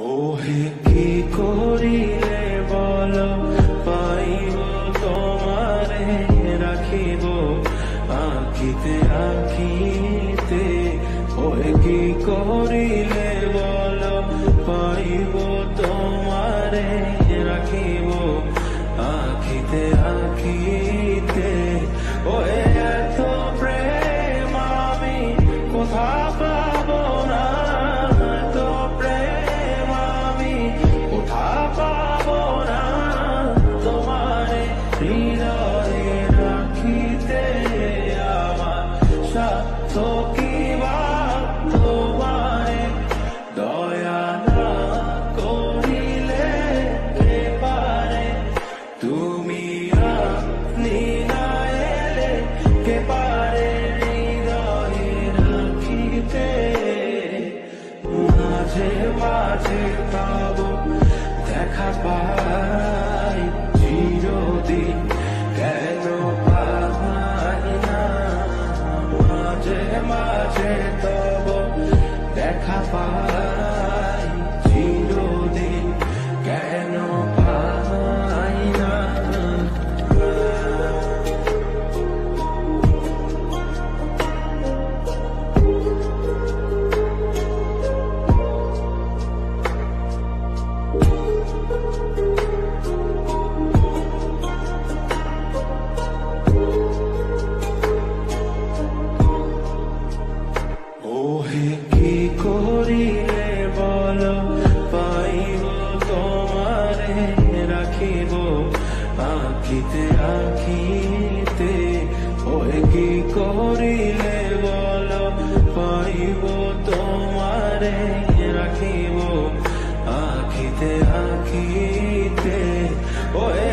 ওহে কি করিলে বল পাইব তোমারে রাখিব আঁখিতে আঁখিতে। ওহে কি করিলে বল পাইব তোমারে রাখিব আঁখিতে আঁখিতে। ওহে এত প্রেম আমি কোথা পাব না, এত প্রেম আমি কোথা পাব না। তোমারে হৃদয়ে রাখিতে আমার সাধ্য কি বা তোমারে দয়া না করিলে কে পারে। তুমি আপনি না এলে কে পারে হৃদয়ে রাখিতে। মাঝে মাঝে পাব দেখা পাই চিরদিন কেন পাই না। মাঝে মাঝে তব দেখা পাই চিরদিন কেন পাই না। ওহে কি করিলে বল পাইব তোমারে রাখিব আঁখিতে আঁখিতে। ওহে কি করিলে বল পাইব তোমারে রাখিব আঁখিতে আঁখিতে। ওহে